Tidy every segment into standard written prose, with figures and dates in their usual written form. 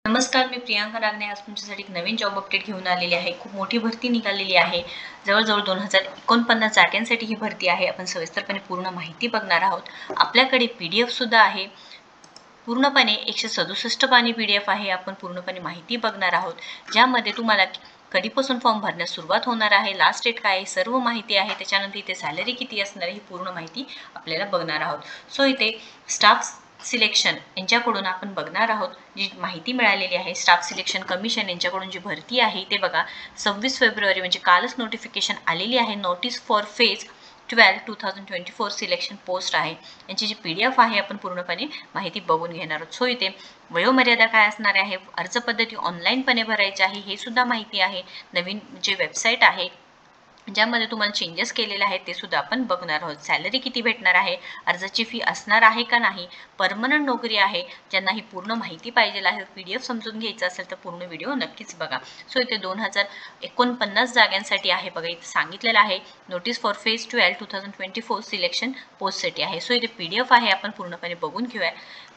नमस्कार, मी प्रियांका नागने आज तुमच्यासाठी एक नवीन जॉब अपडेट घेऊन आलेली आहे। खूप मोठी भरती निघालेली आहे। जवळजवळ 2049 जागांसाठी ही भरती आहे। आपण सविस्तरपणे पूर्ण माहिती बघणार आहोत। आपल्याकडे PDF सुद्धा आहे। पूर्णपणे 167 पानी PDF आहे। आपण पूर्णपणे माहिती बघणार आहोत, ज्यामध्ये तुम्हाला कधीपासून फॉर्म भरण्यास सुरुवात होणार आहे, लास्ट डेट काय आहे, सर्व माहिती आहे। त्याच्यानंतर इथे सॅलरी किती असणार आहे, ही पूर्ण माहिती आपल्याला बघणार आहोत। सो इथे स्टाफ सिलेक्शन यांच्याकडून आपण बघणार आहोत जी माहिती मिळालेली आहे। स्टाफ सिलेक्शन कमिशन यांच्याकडून जी भरती आहे ते बघा 26 फेब्रुवारी म्हणजे कालच नोटिफिकेशन आलेली आहे। Notice for phase 12 2024 selection post आहे। यांची जी PDF आहे आपण पूर्णपणे माहिती बघून घेणार आहोत। सो इथे वयोमर्यादा काय असणार आहे, अर्ज पद्धती ऑनलाईनपणे भरायची आहे हे सुद्धा माहिती आहे। नवीन जे वेबसाईट आहे ज्यामध्ये तुम्हाला चेंजेस केलेले आहेत ते सुद्धा आपण बघणार आहोत। सॅलरी किती भेटणार आहे, अर्जाची फी असणार आहे का नाही, परमनंट नोकरी आहे। ज्यांना ही पूर्ण माहिती पाहिजे आहे, PDF समजून घ्यायचं असेल तर पूर्ण व्हिडिओ नक्कीच बघा। सो इथे 2049 जागांसाठी आहे बघा, इथे सांगितलेलं आहे नोटीस फॉर फेज 12 2024 सिलेक्शन पोस्टसाठी आहे। सो इथे PDF आहे, आपण पूर्णपणे बघून घेऊया।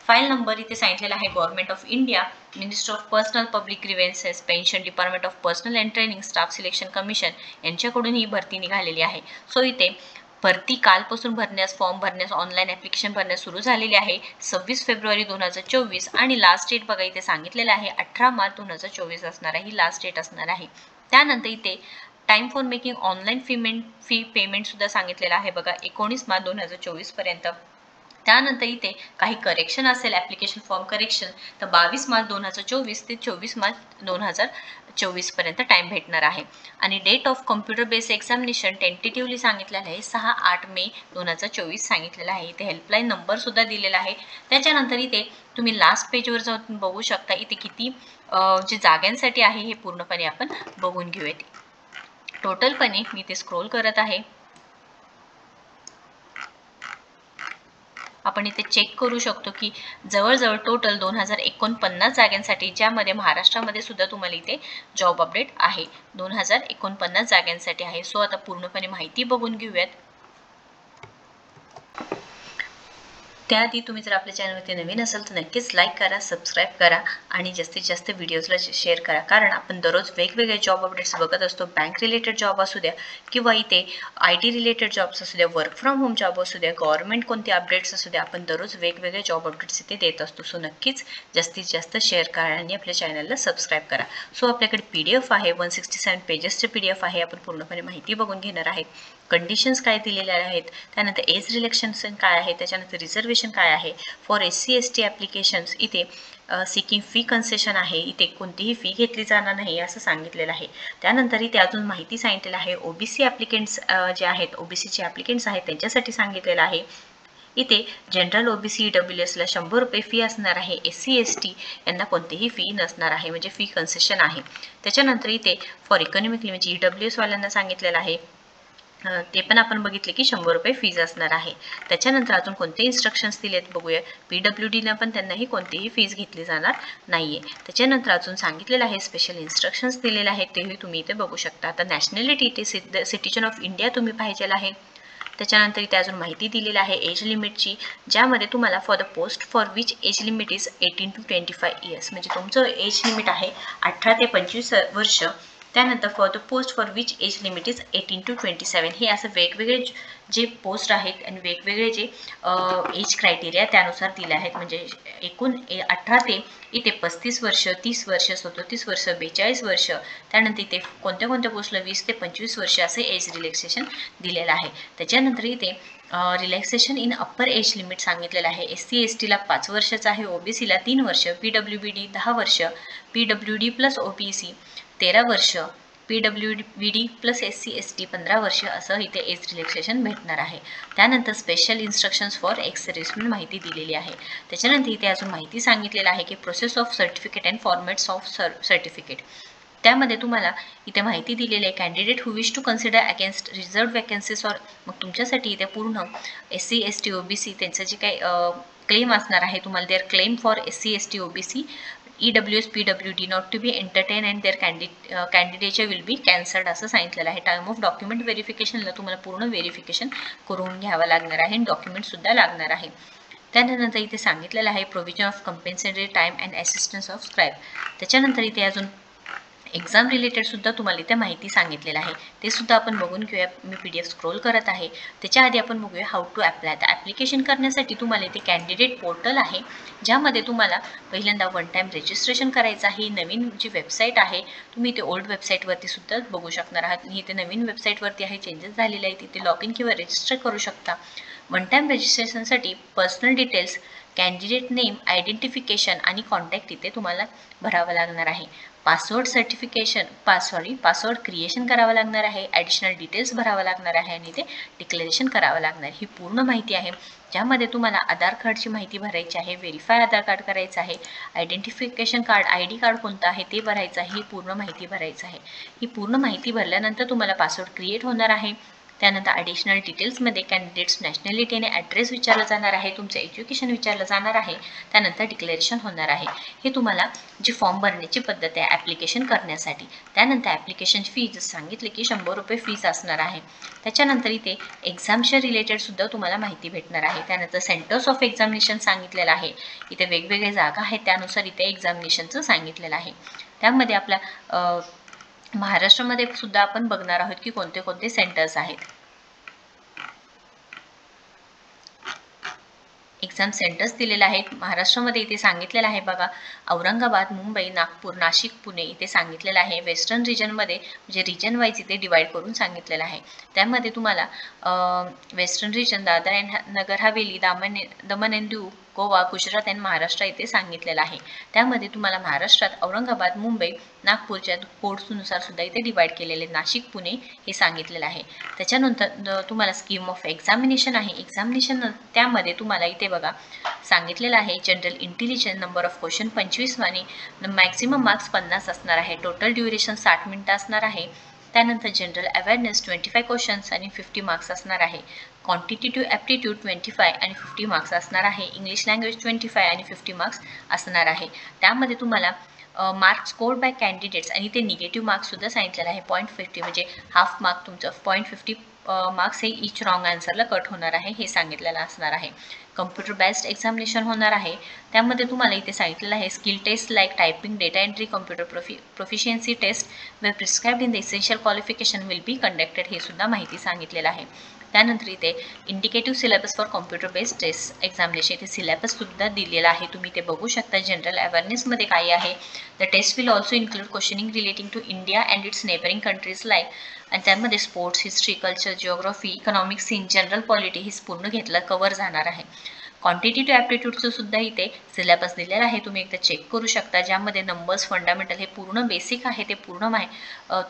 फाईल नंबर इथे सांगितलेला आहे government of India, minister of personnel public grievances, pension department of personnel and training, staff selection commission यांच्याकडून ही भरती निघालेली आहे। सो इथे भरती कालपासून फॉर्म भरण्यास ऑनलाईन ॲप्लिकेशन भरण्यास सुरू झालेली आहे 26 फेब्रुवारी 2024 आणि लास्ट डेट बघा इथे सांगितलेलं आहे 18 मार्च 2024 असणार आहे, ही लास्ट डेट असणार आहे। त्यानंतर इथे time for making online fee payment सुद्धा सांगितलेलं आहे बघा 19 मार्च 2024 पर्यंत। त्यानंतर इथे काही करेक्शन असेल ॲप्लिकेशन फॉर्म करेक्शन तर 22 मार्च 2024 ते 24 मार्च 2024 पर्यंत टाइम भेटणार आहे। आणि date of computer based examination tentatively सांगितलेलं आहे 6-8 मे 2024 सांगितलेलं आहे। इथे हेल्पलाईन नंबर सुद्धा दिलेला आहे। त्याच्यानंतर इथे तुम्ही लास्ट पेजवर जाऊन बघू शकता इथे किती जे जागांसाठी आहे हे पूर्णपणे आपण बघून घेऊयात। टोटलपणे मी ते स्क्रोल करत आहे, आपण इथे चेक करू शकतो की जवळजवळ टोटल 2049 जागांसाठी, ज्यामध्ये महाराष्ट्रामध्ये सुद्धा तुम्हाला इथे जॉब अपडेट आहे 2049 जागांसाठी आहे। सो आता पूर्णपणे माहिती बघून घेऊयात। त्याआधी तुम्ही जर आपल्या चॅनलवरती नवीन असाल तर नक्कीच लाईक करा, सबस्क्राईब करा आणि जास्तीत जास्त व्हिडिओजला शेअर करा, कारण आपण दररोज वेगवेगळे जॉब अपडेट्स बघत असतो। बँक रिलेटेड जॉब असू द्या किंवा इथे IT रिलेटेड जॉब्स असू द्या, वर्क फ्रॉम होम जॉब असू द्या, गव्हर्नमेंट कोणते अपडेट्स असू द्या, आपण दररोज वेगवेगळे जॉब अपडेट्स इथे देत असतो। सो नक्कीच जास्तीत जास्त शेअर करा आणि आपल्या चॅनलला सबस्क्राईब करा। सो आपल्याकडे PDF आहे 167 पेजेसचे PDF आहे, आपण पूर्णपणे माहिती बघून घेणार आहे। कंडिशन्स काय दिलेल्या आहेत, त्यानंतर एज रिलॅक्सेशन काय आहे, त्याच्यानंतर रिझर्वेशन काय आहे, फॉर SC ST ॲप्लिकेशन्स इथे सिकिंग फी कन्सेशन आहे, इथे कोणतीही फी घेतली जाणार नाही असं सांगितलेलं आहे। त्यानंतर इथे अजून माहिती सांगितलेलं आहे OBC ॲप्लिकेंट्स जे आहेत, OBCचे ॲप्लिकेंट्स आहेत त्यांच्यासाठी सांगितलेलं आहे। इथे जनरल OBC EWSला 100 रुपये फी असणार आहे, SC ST यांना कोणतीही फी नसणार आहे, म्हणजे फी कन्सेशन आहे। त्याच्यानंतर इथे फॉर इकॉनॉमिकली म्हणजे EWS वाल्यांना सांगितलेलं आहे ते पण आपण बघितले की 100 रुपये फीज असणार आहे। त्याच्यानंतर अजून कोणते इन्स्ट्रक्शन्स दिलेत बघूया। PWDला पण त्यांनाही कोणतीही फीज घेतली जाणार नाहीये। त्याच्यानंतर अजून सांगितलेलं आहे स्पेशल इन्स्ट्रक्शन्स दिलेले आहेत, तेही तुम्ही इथे बघू शकता। आता नॅशनॅलिटी इथे सिटिझन ऑफ इंडिया तुम्ही पाहिजेला आहे। त्याच्यानंतर इथे अजून माहिती दिलेली आहे एज लिमिटची, ज्यामध्ये तुम्हाला for the post for which age limit is 18 to 25 years, म्हणजे तुमचं एज लिमिट आहे 18 ते 25 वर्ष। त्यानंतर for the post for which age limit is 18 to 27, हे असं वेगवेगळे जे पोस्ट आहेत आणि वेगवेगळे जे एज क्रायटेरिया त्यानुसार दिले आहेत, म्हणजे एकूण 18 ते इथे 35 वर्ष, 30 वर्ष, 37 वर्ष, 42 वर्ष। त्यानंतर इथे कोणत्या कोणत्या पोस्टला 20 ते 25 वर्ष असे एज रिलॅक्सेशन दिलेलं आहे। त्याच्यानंतर इथे relaxation in upper age limit सांगितलेलं आहे। SC STला 5 वर्षाचं आहे, OBCला 3 वर्ष, PWBD 10 वर्ष, PWD प्लस OBC 13 वर्ष, PWBD प्लस SC ST 15 वर्ष असं इथे एज रिलॅक्सेशन भेटणार आहे। त्यानंतर special instructions for ex serviceman माहिती दिलेली आहे। त्याच्यानंतर इथे अजून माहिती सांगितलेलं आहे की process of certificate and formats of certificate, त्यामध्ये तुम्हाला इथे माहिती दिलेली आहे candidate who wish to consider against reserved vacancies or, मग तुमच्यासाठी इथे पूर्ण SC ST OBC त्यांचं जे काही क्लेम असणार आहे तुम्हाला, there claim for SC ST OBC EWS PWD not to be entertain and there कॅन्डिडेटचे विल बी कॅन्सल्ड असं सांगितलेलं आहे। टाइम ऑफ डॉक्युमेंट व्हेरिफिकेशनला तुम्हाला पूर्ण व्हेरिफिकेशन करून घ्यावं लागणार आहे आणि डॉक्युमेंटसुद्धा लागणार आहे। त्यानंतर इथे सांगितलेलं आहे provision of compensatory time and assistance of scribe. त्याच्यानंतर इथे अजून एक्झाम रिलेटेड सुद्धा तुम्हाला इथे माहिती सांगितलेलं आहे, ते सुद्धा आपण बघून घेऊया. मी PDF स्क्रोल करत आहे. त्याच्या आधी आपण बघूया हाऊ टू अप्लाय. तर ॲप्लिकेशन करण्यासाठी तुम्हाला इथे कॅन्डिडेट पोर्टल आहे, ज्यामध्ये तुम्हाला पहिल्यांदा वन टाईम रजिस्ट्रेशन करायचं आहे. नवीन जी वेबसाईट आहे, तुम्ही इथे ओल्ड वेबसाईटवरती सुद्धा बघू शकणार आहात. मी इथे नवीन वेबसाईटवरती आहे, चेंजेस झालेले आहे, तिथे लॉग इन किंवा रजिस्टर करू शकता. वन टाईम रजिस्ट्रेशनसाठी personal details, candidate name, identification आणि कॉन्टॅक्ट इथे तुम्हाला भरावं लागणार आहे. पासवर्ड क्रिएशन करावं लागणार आहे. ॲडिशनल डिटेल्स भरावं लागणार आहे आणि ते डिक्लेरेशन करावं लागणार आहे. ही पूर्ण माहिती आहे, ज्यामध्ये तुम्हाला आधार कार्डची माहिती भरायची आहे, व्हेरीफाय आधार कार्ड करायचं आहे, आयडेंटिफिकेशन कार्ड ID कार्ड कोणतं आहे ते भरायचं आहे. ही पूर्ण माहिती भरायचं आहे. ही पूर्ण माहिती भरल्यानंतर तुम्हाला पासवर्ड क्रिएट होणार आहे. त्यानंतर ॲडिशनल डिटेल्समध्ये कॅन्डिडेट्स नॅशनॅलिटी आणि ॲड्रेस विचारलं जाणार आहे, तुमचं एज्युकेशन विचारलं जाणार आहे. त्यानंतर डिक्लेरेशन होणार आहे. हे तुम्हाला जी फॉर्म भरण्याची पद्धत आहे ॲप्लिकेशन करण्यासाठी. त्यानंतर ॲप्लिकेशन फी जसं सांगितले की 100 रुपये फीस असणार आहे. त्याच्यानंतर इथे एक्झामच्या रिलेटेडसुद्धा तुम्हाला माहिती भेटणार आहे. त्यानंतर सेंटर्स ऑफ एक्झामिनेशन सांगितलेलं आहे. इथे वेगवेगळे जागा आहेत, त्यानुसार इथे एक्झामिनेशनचं सांगितलेलं आहे. त्यामध्ये आपल्या महाराष्ट्रामध्ये सुद्धा आपण बघणार आहोत की कोणते कोणते सेंटर्स आहेत. एक्झाम सेंटर्स दिलेले आहेत महाराष्ट्रामध्ये. इथे सांगितलेलं आहे बघा, औरंगाबाद, मुंबई, नागपूर, नाशिक, पुणे इथे सांगितलेलं आहे. वेस्टर्न रिजनमध्ये म्हणजे रिजन वाईज इथे डिवाईड करून सांगितलेलं आहे. त्यामध्ये तुम्हाला western region Dadra and Nagar Haveli, Daman and Diu, Goa, Gujarat आणि महाराष्ट्र इथे सांगितलेलं आहे. त्यामध्ये तुम्हाला महाराष्ट्रात औरंगाबाद, मुंबई, नागपूरच्या कोड्सनुसार सुद्धा इथे डिवाईड केलेले. नाशिक, पुणे हे सांगितलेलं आहे. त्याच्यानंतर तुम्हाला स्कीम ऑफ एक्झामिनेशन आहे. एक्झामिनेशन त्यामध्ये तुम्हाला इथे बघा सांगितलेलं आहे, general intelligence number of question 25 आणि मॅक्सिमम मार्क्स 50 असणार आहे. टोटल ड्युरेशन 60 मिनिटं असणार आहे. त्यानंतर जनरल अवेअरनेस 25 क्वेश्चन्स आणि 50 मार्क्स असणार आहे. क्वांटिटेटिव्ह ॲप्टिट्यूड 25 आणि 50 मार्क्स असणार आहे. इंग्लिश लँग्वेज 25 आणि 50 मार्क्स असणार आहे. त्यामध्ये तुम्हाला मार्क्स स्कोर्ड बाय कॅन्डिडेट्स आणि ते निगेटिव्ह मार्क्ससुद्धा सांगितलेलं आहे. 0.50 म्हणजे हाफ मार्क तुमचं 0.50 मार्क्स हे इच रॉंग आन्सरला कट होणार आहे, हे सांगितलेलं असणार आहे. कम्प्युटर बेस्ड एक्झामिनेशन होणार आहे. त्यामध्ये तुम्हाला इथे सांगितलेलं आहे skill test like typing, data entry, computer proficiency test way prescribed in the essential qualification will be conducted, हे सुद्धा माहिती सांगितलेलं आहे. त्यानंतर इथे indicative syllabus for computer based test examination, इथे सिलेबससुद्धा दिलेला आहे, तुम्ही ते बघू शकता. जनरल अवेअरनेसमध्ये काय आहे, the test will also include questioning relating to India and its neighbouring countries like, आणि त्यामध्ये sports, history, culture, geography, economics, in general polity हे पूर्ण घेतलं कव्हर जाणार आहे. क्वांटिटेटिव्ह ॲप्टिट्यूडचं सुद्धा इथे सिलेबस दिलेला आहे, तुम्ही एकदा चेक करू शकता, ज्यामध्ये नंबर्स, फंडामेंटल हे पूर्ण बेसिक आहे, ते पूर्ण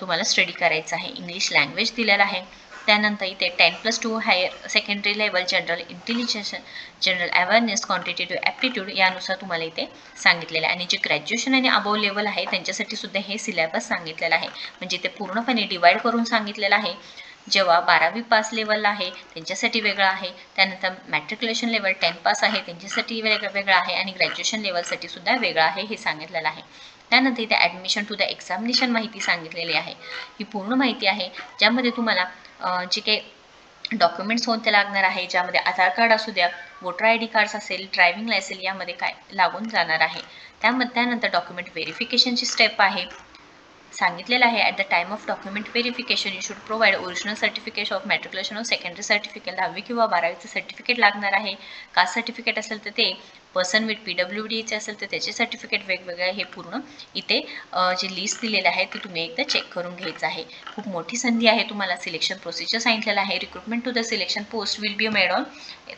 तुम्हाला स्टडी करायचं आहे. इंग्लिश लँग्वेज दिलेला आहे. त्यानंतर इथे 10+2 higher secondary level, general intelligence, general awareness, quantitative aptitude यानुसार तुम्हाला इथे सांगितलेलं आहे. आणि जे ग्रॅज्युएशन आणि अबव लेवल आहे त्यांच्यासाठी सुद्धा हे सिलेबस सांगितलेलं आहे, म्हणजे ते पूर्णपणे डिवाईड करून सांगितलेलं आहे. जेव्हा 12वी पास लेवल आहे त्यांच्यासाठी वेगळं आहे. त्यानंतर मॅट्रिक्युलेशन लेवल 10 पास आहे त्यांच्यासाठी वेगळं आहे, आणि ग्रॅज्युएशन लेवलसाठी सुद्धा वेगळं आहे, हे सांगितलेलं आहे. त्यानंतर इथे ॲडमिशन टू द एक्झामिनेशन माहिती सांगितलेली आहे. ही पूर्ण माहिती आहे, ज्यामध्ये तुम्हाला जे काही डॉक्युमेंट्स कोणते लागणार आहे, ज्यामध्ये आधार कार्ड असू द्या, वोटर ID कार्ड्स असेल, ड्रायव्हिंग लायसन्स यामध्ये काय लागून जाणार आहे. त्यानंतर डॉक्युमेंट व्हेरिफिकेशनची स्टेप आहे, सांगितलेलं आहे. At the time of document verification you should provide original certificate of matriculation of secondary certificate, 10वी किंवा 12वीचं सर्टिफिकेट लागणार आहे. कास्ट सर्टिफिकेट असेल तर ते, पर्सन विथ PWDचे असेल तर त्याचे सर्टिफिकेट वेगवेगळे, हे पूर्ण इथे जे लिस्ट दिलेलं आहे ते तुम्ही एकदा चेक करून घ्यायचं आहे. खूप मोठी संधी आहे तुम्हाला. सिलेक्शन प्रोसिजर सांगितलेलं आहे. Recruitment to the selection post will be made on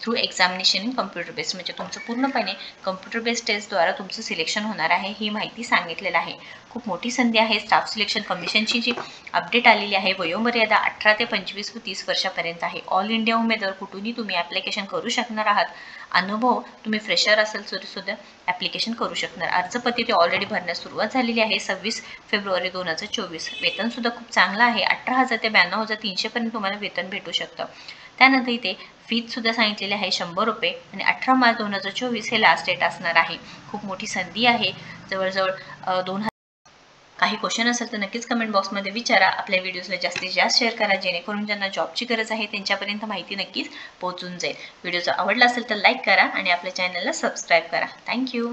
through examination in computer based, म्हणजे तुमचं पूर्णपणे कम्प्युटर बेस्ड टेस्टद्वारा तुमचं सिलेक्शन होणार आहे, ही माहिती सांगितलेलं आहे. खूप मोठी संधी आहे. स्टाफ सिलेक्शन कमिशनची जी अपडेट आलेली आहे, वयोमर्यादा 18 ते 25 व 30 वर्षापर्यंत आहे. ऑल इंडिया उमेदवार कुठूनही तुम्ही ॲप्लिकेशन करू शकणार आहात. अनुभव तुम्ही फ्रेशर असेल तरी सुद्धा ॲप्लिकेशन करू शकणार. अर्जपत्रे ते ऑलरेडी भरण्यास सुरुवात झालेली आहे 26 फेब्रुवारी 2024. वेतनसुद्धा खूप चांगलं आहे. 18,000 ते 92,300 पर्यंत तुम्हाला वेतन भेटू शकतं. त्यानंतर इथे फीससुद्धा सांगितलेली आहे 100 रुपये, आणि 18 मार्च 2024 हे लास्ट डेट असणार आहे. खूप मोठी संधी आहे. जवळजवळ काही क्वेश्चन असेल तर नक्कीच कमेंट बॉक्समध्ये विचारा. आपल्या व्हिडिओजला जास्तीत जास्त शेअर करा, जेणेकरून ज्यांना जॉबची गरज आहे त्यांच्यापर्यंत माहिती नक्कीच पोहोचून जाईल. व्हिडिओ जर आवडला असेल तर लाईक करा आणि आपल्या चॅनलला सबस्क्राईब करा. थँक्यू.